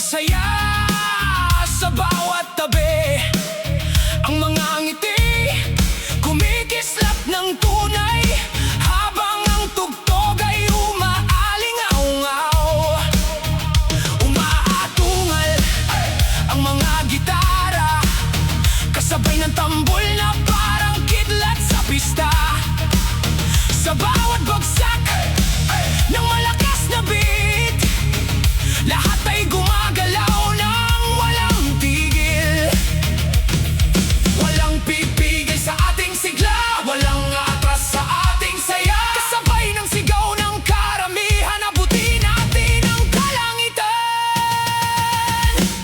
saya sa bawat tabi. Ang mga ngiti kumikislap ng tunay, habang ang tugtog ay umaalingaw-ngaw. Umaatungal ang mga gitara, kasabay ng tambol na parang kidlat sa pista. Sa bawat bagsak ng malakas na beat, lahat ay gumagalaw ng walang tigil. Walang pipigil sa ating sigla, walang atras sa ating saya. Kasabay ng sigaw ng karamihan, abutin natin ang kalangitan.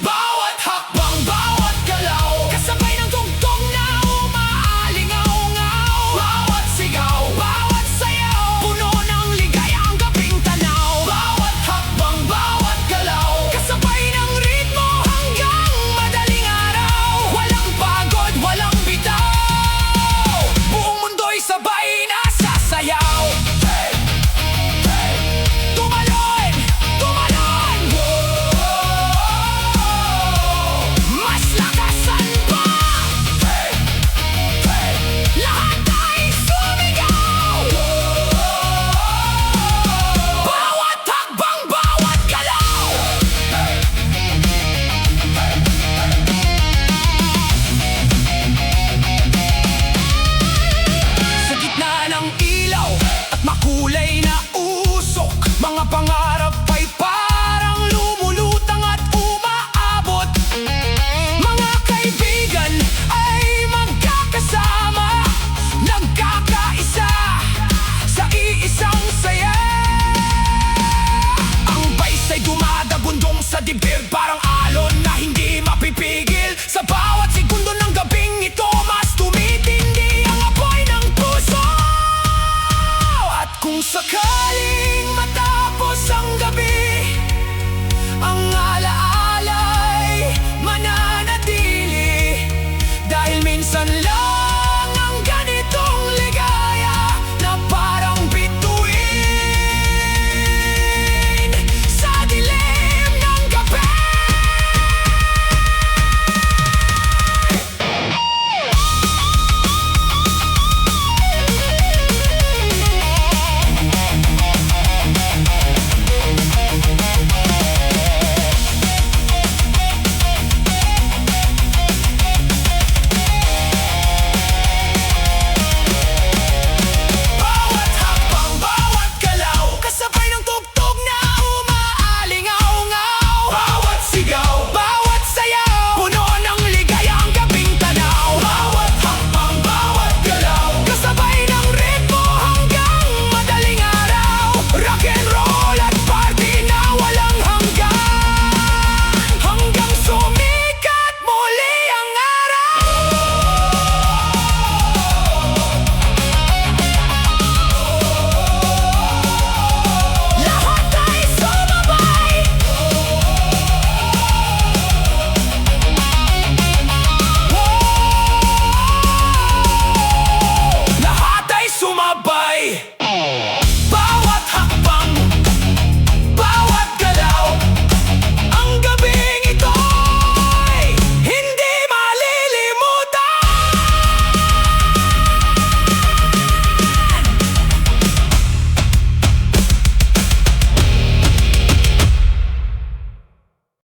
Bawat hakbang, bawat galaw, kasabay ng tugtog na umaalingaw-ngaw. Bawat sigaw, bawat sayaw, puno ng ligaya ang gabing tanaw. Bawat hakbang, bawat galaw, kasabay ng ritmo hanggang madaling araw. Walang pagod, walang bitaw, buong mundo'y sabay nasasayaw. Hey! Hey! Tumalon! Tumalon! Whoa! Mas lakasan pa! Hey! Hey! Lahat ay sumigaw! Bawat hakbang, bawat galaw! Sa gitna ng ilaw at makulay na usok, mga pangarap ay parang lumulutang at umaabot. Mga kaibigan ay magkakasama, nagkakaisa sa iisang saya. Ang vice ay dumadagundong sa dibdib, parang alon na hindi